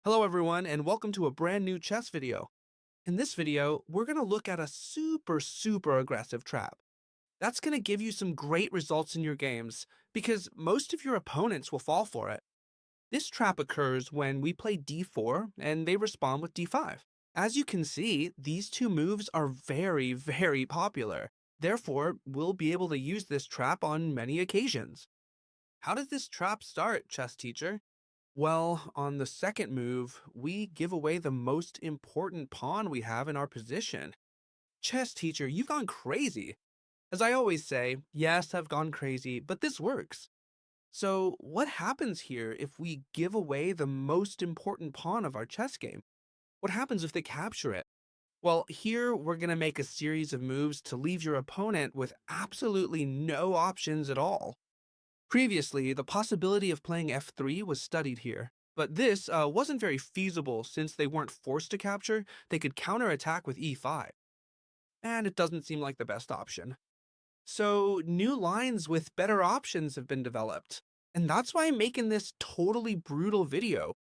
Hello everyone and welcome to a brand new chess video. In this video, we're going to look at a super aggressive trap. That's going to give you some great results in your games because most of your opponents will fall for it. This trap occurs when we play d4 and they respond with d5. As you can see, these two moves are very popular. Therefore, we'll be able to use this trap on many occasions. How does this trap start, chess teacher? Well, on the second move, we give away the most important pawn we have in our position. Chess teacher, you've gone crazy. As I always say, yes, I've gone crazy, but this works. So, what happens here if we give away the most important pawn of our chess game? What happens if they capture it? Well, here we're going to make a series of moves to leave your opponent with absolutely no options at all. Previously, the possibility of playing f3 was studied here, but this wasn't very feasible since they weren't forced to capture, they could counterattack with e5, and it doesn't seem like the best option. So, new lines with better options have been developed, and that's why I'm making this totally brutal video.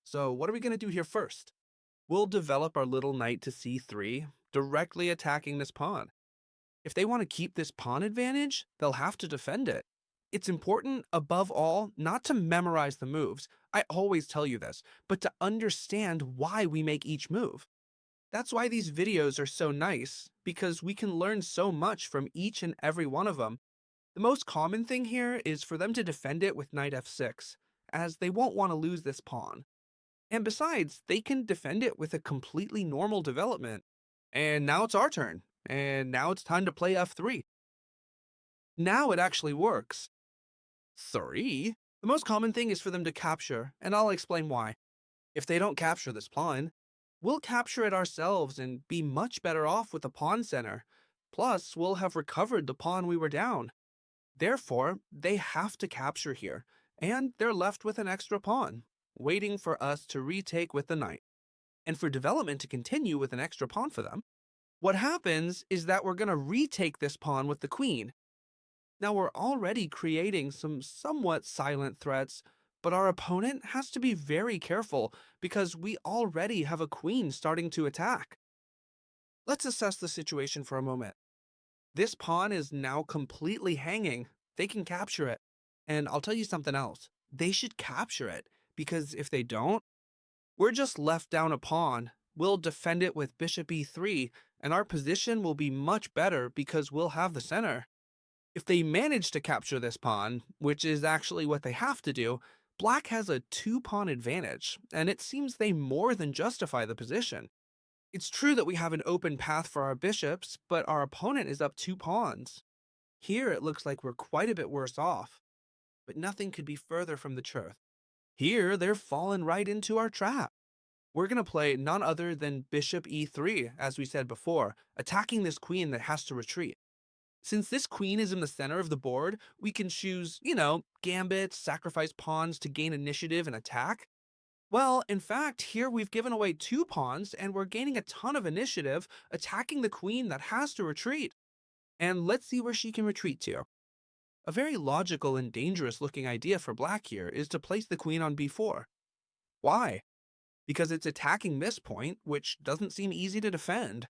So, what are we going to do here first? We'll develop our little knight to c3, directly attacking this pawn. If they want to keep this pawn advantage, they'll have to defend it. It's important, above all, not to memorize the moves. I always tell you this, but to understand why we make each move. That's why these videos are so nice, because we can learn so much from each and every one of them. The most common thing here is for them to defend it with knight f6, as they won't want to lose this pawn. And besides, they can defend it with a completely normal development. And now it's our turn, and now it's time to play f3. Now it actually works. 3. The most common thing is for them to capture, and I'll explain why. If they don't capture this pawn, we'll capture it ourselves and be much better off with the pawn center. Plus, we'll have recovered the pawn we were down. Therefore, they have to capture here, and they're left with an extra pawn, waiting for us to retake with the knight. And for development to continue with an extra pawn for them, what happens is that we're going to retake this pawn with the queen. Now we're already creating some somewhat silent threats, but our opponent has to be very careful because we already have a queen starting to attack. Let's assess the situation for a moment. This pawn is now completely hanging. They can capture it. And I'll tell you something else. They should capture it because if they don't, we're just left down a pawn. We'll defend it with bishop e3, and our position will be much better because we'll have the center. If they manage to capture this pawn, which is actually what they have to do, black has a two-pawn advantage, and it seems they more than justify the position. It's true that we have an open path for our bishops, but our opponent is up two pawns. Here it looks like we're quite a bit worse off, but nothing could be further from the truth. Here they're fallen right into our trap. We're going to play none other than bishop e3, as we said before, attacking this queen that has to retreat. Since this queen is in the center of the board, we can choose, gambits, sacrifice pawns to gain initiative and attack. Well, in fact, here we've given away two pawns and we're gaining a ton of initiative, attacking the queen that has to retreat. And let's see where she can retreat to. A very logical and dangerous looking idea for black here is to place the queen on b4. Why? Because it's attacking this point, which doesn't seem easy to defend.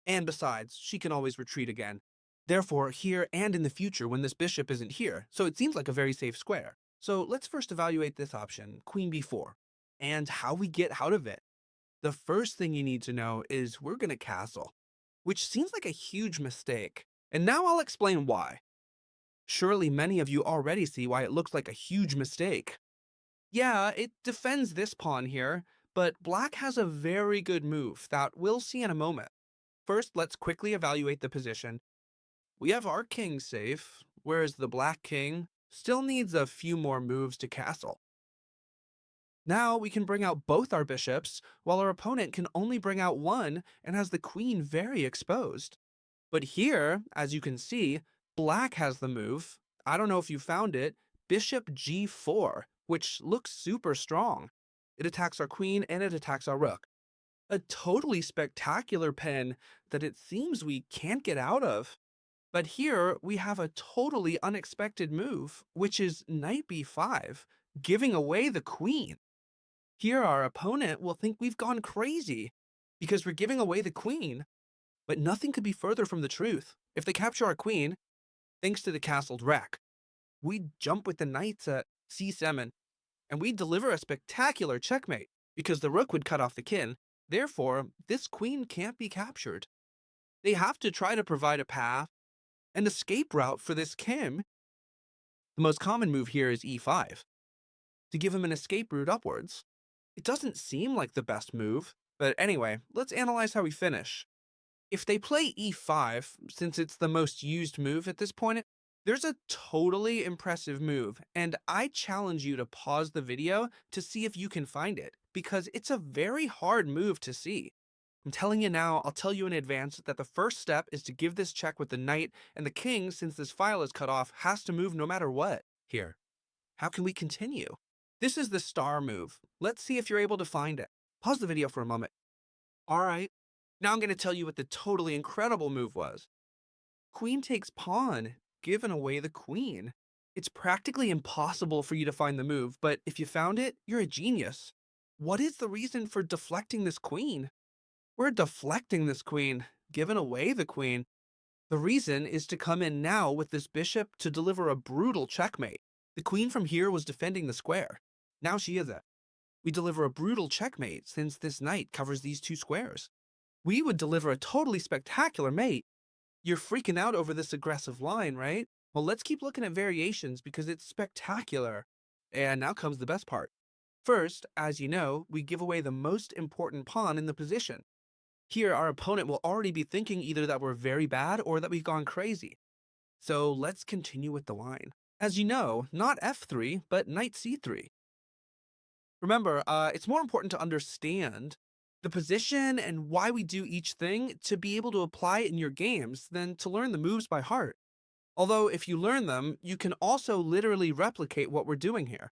And besides, she can always retreat again. Therefore, here and in the future when this bishop isn't here, so it seems like a very safe square. So let's first evaluate this option, queen b4, and how we get out of it. The first thing you need to know is we're going to castle, which seems like a huge mistake. And now I'll explain why. Surely many of you already see why it looks like a huge mistake. Yeah, it defends this pawn here, but black has a very good move that we'll see in a moment. First, let's quickly evaluate the position. We have our king safe, whereas the black king still needs a few more moves to castle. Now we can bring out both our bishops, while our opponent can only bring out one and has the queen very exposed. But here, as you can see, black has the move, I don't know if you found it, bishop g4, which looks super strong. It attacks our queen and it attacks our rook. A totally spectacular pen that it seems we can't get out of. But here we have a totally unexpected move, which is knight b5, giving away the queen. Here, our opponent will think we've gone crazy because we're giving away the queen, but nothing could be further from the truth. If they capture our queen, thanks to the castle's wreck, we jump with the knights at c7, and we deliver a spectacular checkmate because the rook would cut off the kin. Therefore, this queen can't be captured. They have to try to provide a path, an escape route for this king. The most common move here is e5, to give him an escape route upwards. It doesn't seem like the best move, but anyway, let's analyze how we finish. If they play e5, since it's the most used move at this point, there's a totally impressive move, and I challenge you to pause the video to see if you can find it, because it's a very hard move to see. I'm telling you now, I'll tell you in advance that the first step is to give this check with the knight, and the king, since this file is cut off, has to move no matter what. Here, how can we continue? This is the star move. Let's see if you're able to find it. Pause the video for a moment. Alright, now I'm going to tell you what the totally incredible move was. Queen takes pawn, giving away the queen. It's practically impossible for you to find the move, but if you found it, you're a genius. What is the reason for deflecting this queen? We're deflecting this queen, giving away the queen. The reason is to come in now with this bishop to deliver a brutal checkmate. The queen from here was defending the square. Now she isn't. We deliver a brutal checkmate since this knight covers these two squares. We would deliver a totally spectacular mate. You're freaking out over this aggressive line, right? Well, let's keep looking at variations because it's spectacular. And now comes the best part. First, as you know, we give away the most important pawn in the position. Here, our opponent will already be thinking either that we're very bad or that we've gone crazy. So let's continue with the line. As you know, not f3, but knight c3. Remember, it's more important to understand the position and why we do each thing to be able to apply it in your games than to learn the moves by heart. Although, if you learn them, you can also literally replicate what we're doing here.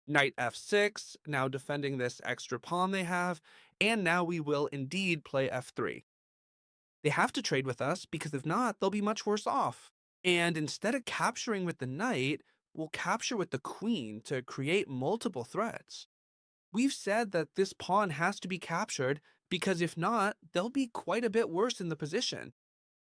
Knight f6, now defending this extra pawn they have, and now we will indeed play f3. They have to trade with us because if not, they'll be much worse off. And instead of capturing with the knight, we'll capture with the queen to create multiple threats. We've said that this pawn has to be captured because if not, they'll be quite a bit worse in the position.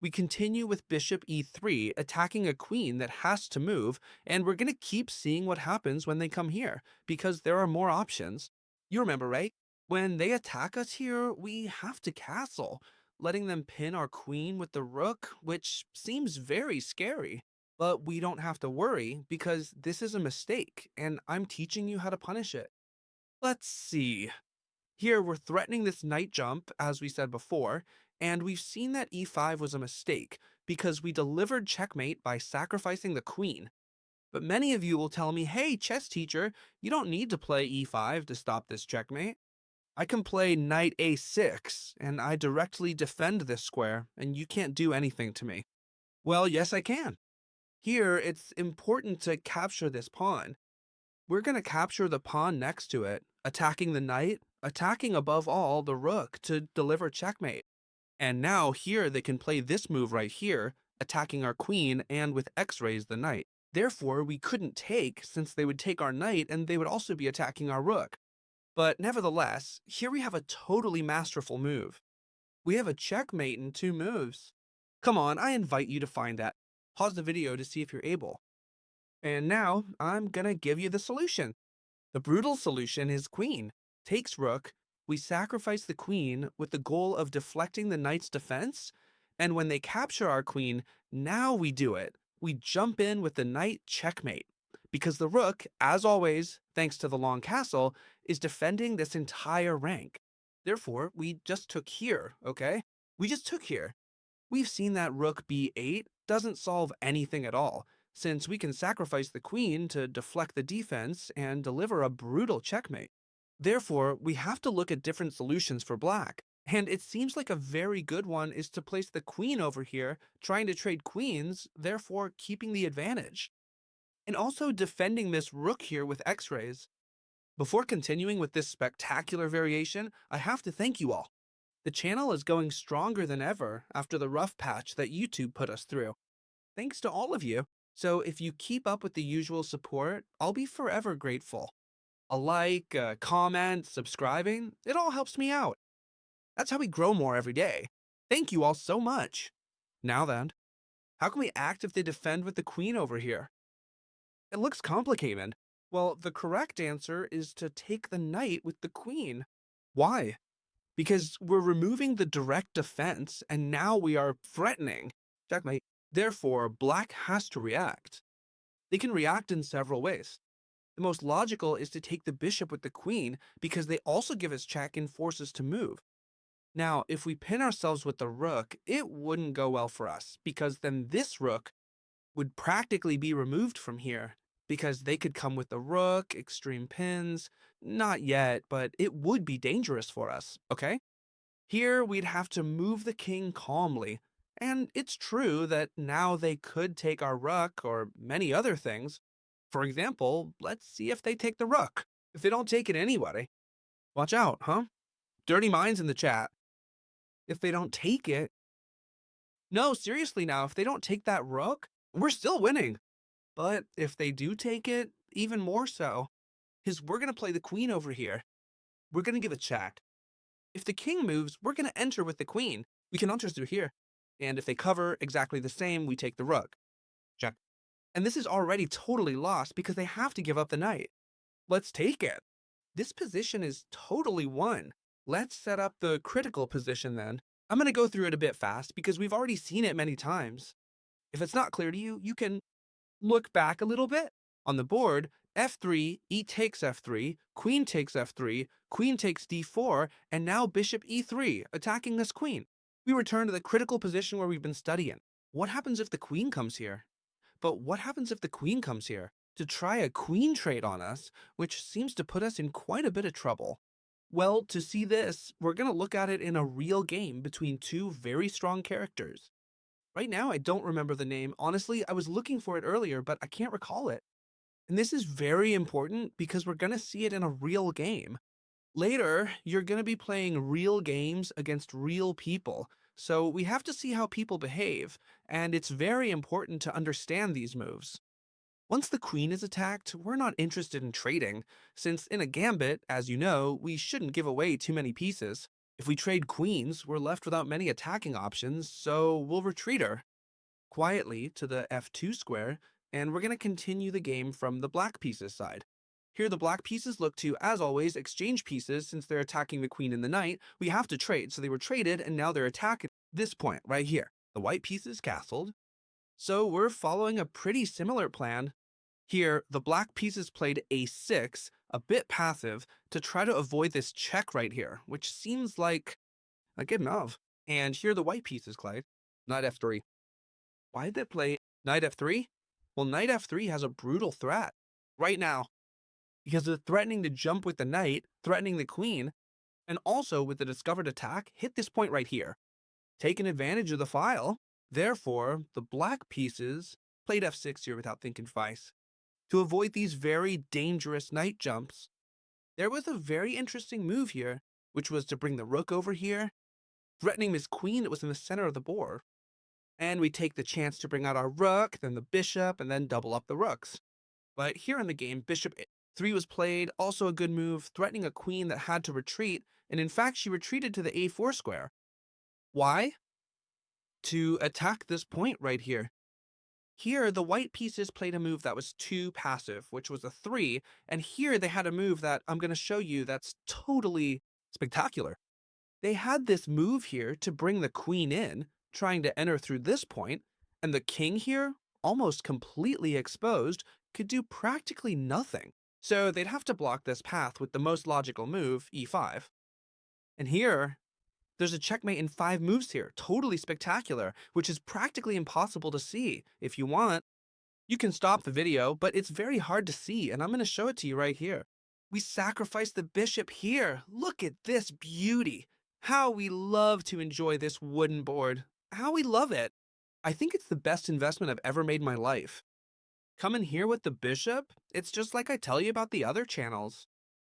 We continue with bishop e3, attacking a queen that has to move, and we're going to keep seeing what happens when they come here, because there are more options. You remember, right? When they attack us here, we have to castle, letting them pin our queen with the rook, which seems very scary. But we don't have to worry, because this is a mistake, and I'm teaching you how to punish it. Let's see. Here we're threatening this knight jump, as we said before, and we've seen that e5 was a mistake because we delivered checkmate by sacrificing the queen. But many of you will tell me, hey, chess teacher, you don't need to play e5 to stop this checkmate. I can play knight a6, and I directly defend this square, and you can't do anything to me. Well, yes, I can. Here, it's important to capture this pawn. We're going to capture the pawn next to it, attacking the knight, attacking above all the rook to deliver checkmate. And now here they can play this move right here, attacking our queen and with x-rays the knight. Therefore, we couldn't take since they would take our knight and they would also be attacking our rook. But nevertheless, here we have a totally masterful move. We have a checkmate in 2 moves. Come on, I invite you to find that. Pause the video to see if you're able. And now, I'm gonna give you the solution. The brutal solution is queen. Takes rook, we sacrifice the queen with the goal of deflecting the knight's defense, and when they capture our queen, now we do it. We jump in with the knight checkmate. Because the rook, as always, thanks to the long castle, is defending this entire rank. Therefore, we just took here, okay? We just took here. We've seen that rook b8 doesn't solve anything at all, since we can sacrifice the queen to deflect the defense and deliver a brutal checkmate. Therefore, we have to look at different solutions for black, and it seems like a very good one is to place the queen over here, trying to trade queens, therefore keeping the advantage. And also defending this rook here with x-rays. Before continuing with this spectacular variation, I have to thank you all. The channel is going stronger than ever after the rough patch that YouTube put us through. Thanks to all of you. So if you keep up with the usual support, I'll be forever grateful. A like, a comment, subscribing, it all helps me out. That's how we grow more every day. Thank you all so much. Now then, how can we act if they defend with the queen over here? It looks complicated. Well, the correct answer is to take the knight with the queen. Why? Because we're removing the direct defense and now we are threatening. Checkmate. Therefore, black has to react. They can react in several ways. The most logical is to take the bishop with the queen because they also give us check and force us to move. Now, if we pin ourselves with the rook, it wouldn't go well for us because then this rook would practically be removed from here because they could come with the rook, extreme pins. Not yet, but it would be dangerous for us, okay? Here, we'd have to move the king calmly. And it's true that now they could take our rook or many other things. For example, let's see if they take the rook. If they don't take it anyway, watch out, huh? Dirty minds in the chat. If they don't take it, no, seriously now, if they don't take that rook, we're still winning. But if they do take it, even more so, because we're going to play the queen over here. We're going to give a check. If the king moves, we're going to enter with the queen. We can enter through here. And if they cover exactly the same, we take the rook. Check. And this is already totally lost because they have to give up the knight. Let's take it. This position is totally won. Let's set up the critical position then. I'm going to go through it a bit fast because we've already seen it many times. If it's not clear to you, you can look back a little bit. On the board, f3, e takes f3, queen takes f3, queen takes d4, and now bishop e3, attacking this queen. We return to the critical position where we've been studying. What happens if the queen comes here? But what happens if the queen comes here? To try a queen trade on us, which seems to put us in quite a bit of trouble. Well, to see this, we're going to look at it in a real game between two very strong characters. Right now, I don't remember the name. Honestly, I was looking for it earlier, but I can't recall it. And this is very important because we're going to see it in a real game. Later, you're going to be playing real games against real people. So we have to see how people behave, and it's very important to understand these moves. Once the queen is attacked, we're not interested in trading, since in a gambit, as you know, we shouldn't give away too many pieces. If we trade queens, we're left without many attacking options, so we'll retreat her quietly to the f2 square, and we're going to continue the game from the black pieces side. Here the black pieces look to, as always, exchange pieces since they're attacking the queen and the knight. We have to trade, so they were traded, and now they're attacking this point right here. The white pieces castled. So we're following a pretty similar plan. Here, the black pieces played a6, a bit passive, to try to avoid this check right here, which seems like a good move. And here the white pieces played knight f3. Why did they play knight f3? Well, knight f3 has a brutal threat right now because they're threatening to jump with the knight, threatening the queen, and also with the discovered attack, hit this point right here, taking advantage of the file. Therefore, the black pieces played f6 here without thinking twice. To avoid these very dangerous knight jumps, there was a very interesting move here, which was to bring the rook over here, threatening this queen that was in the center of the board. And we take the chance to bring out our rook, then the bishop, and then double up the rooks. But here in the game, bishop 3 was played, also a good move, threatening a queen that had to retreat, and in fact she retreated to the a4 square. Why? To attack this point right here. Here, the white pieces played a move that was too passive, which was a 3, and here they had a move that I'm going to show you that's totally spectacular. They had this move here to bring the queen in, trying to enter through this point, and the king here, almost completely exposed, could do practically nothing. So they'd have to block this path with the most logical move, e5. And here, there's a checkmate in 5 moves here, totally spectacular, which is practically impossible to see. If you want, you can stop the video, but it's very hard to see, and I'm going to show it to you right here. We sacrificed the bishop here. Look at this beauty. How we love to enjoy this wooden board. How we love it. I think it's the best investment I've ever made in my life. Come in here with the bishop, it's just like I tell you about the other channels.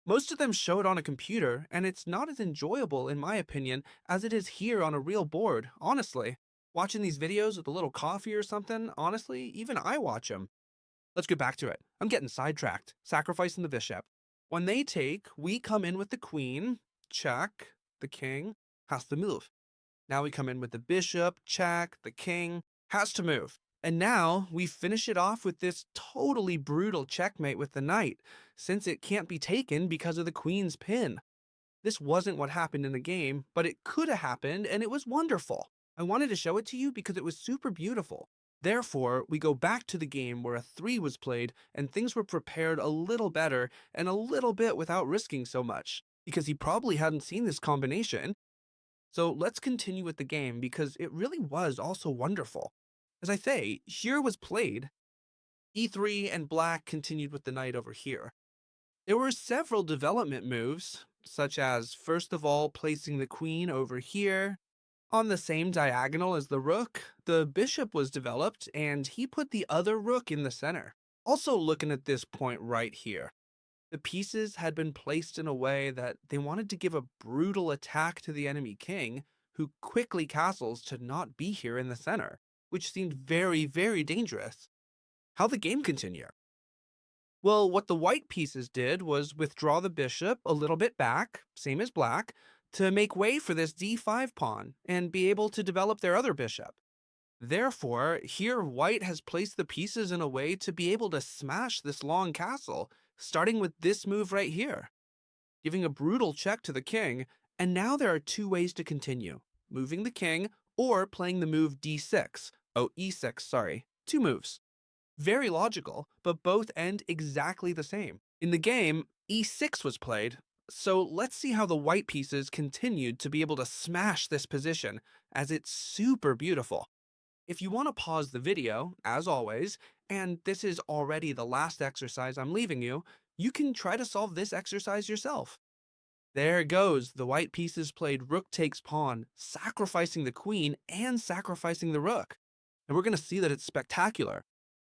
Most of them show it on a computer, and it's not as enjoyable, in my opinion, as it is here on a real board, honestly. Watching these videos with a little coffee or something, honestly, even I watch them. Let's get back to it. I'm getting sidetracked, sacrificing the bishop. When they take, we come in with the queen, check, the king has to move. Now we come in with the bishop, check, the king has to move. And now we finish it off with this totally brutal checkmate with the knight, since it can't be taken because of the queen's pin. This wasn't what happened in the game, but it could have happened and it was wonderful. I wanted to show it to you because it was super beautiful. Therefore, we go back to the game where a 3 was played and things were prepared a little better and a little bit without risking so much, because he probably hadn't seen this combination. So let's continue with the game because it really was also wonderful. As I say, here was played, e3 and black continued with the knight over here. There were several development moves, such as first of all placing the queen over here. On the same diagonal as the rook, the bishop was developed and he put the other rook in the center. Also looking at this point right here, the pieces had been placed in a way that they wanted to give a brutal attack to the enemy king, who quickly castles to not be here in the center, which seemed very, very dangerous. How the game continue? Well, what the white pieces did was withdraw the bishop a little bit back, same as black, to make way for this d5 pawn and be able to develop their other bishop. Therefore, here white has placed the pieces in a way to be able to smash this long castle, starting with this move right here, giving a brutal check to the king, and now there are two ways to continue, moving the king or playing the move d6. Oh, e6, sorry. Two moves. Very logical, but both end exactly the same. In the game, e6 was played, so let's see how the white pieces continued to be able to smash this position, as it's super beautiful. If you want to pause the video, as always, and this is already the last exercise I'm leaving you, you can try to solve this exercise yourself. There it goes, the white pieces played rook takes pawn, sacrificing the queen and sacrificing the rook. And we're going to see that it's spectacular.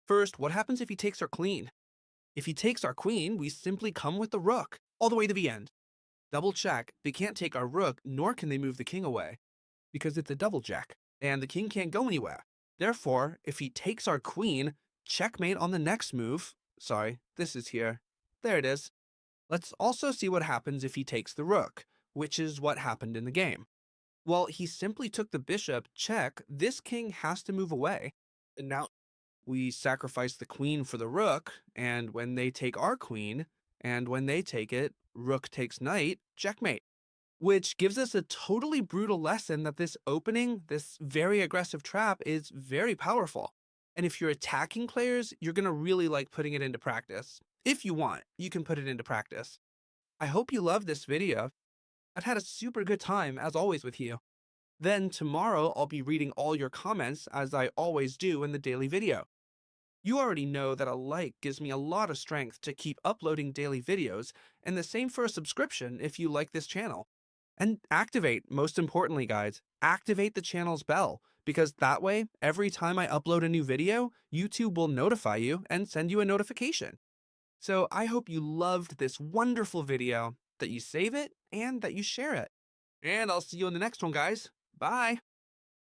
First, what happens if he takes our queen? If he takes our queen, we simply come with the rook, all the way to the end. Double check, they can't take our rook, nor can they move the king away, because it's a double check, and the king can't go anywhere. Therefore, if he takes our queen, checkmate on the next move. Sorry, this is here. There it is. Let's also see what happens if he takes the rook, which is what happened in the game. Well, he simply took the bishop, check, this king has to move away. And now we sacrifice the queen for the rook, and when they take our queen, and when they take it, rook takes knight, checkmate. Which gives us a totally brutal lesson that this opening, this very aggressive trap, is very powerful. And if you're attacking players, you're going to really like putting it into practice. If you want, you can put it into practice. I hope you loved this video. I've had a super good time, as always, with you. Then tomorrow, I'll be reading all your comments, as I always do in the daily video. You already know that a like gives me a lot of strength to keep uploading daily videos, and the same for a subscription if you like this channel. And activate, most importantly guys, activate the channel's bell, because that way, every time I upload a new video, YouTube will notify you and send you a notification. So I hope you loved this wonderful video, that you save it, and that you share it. And I'll see you in the next one, guys. Bye!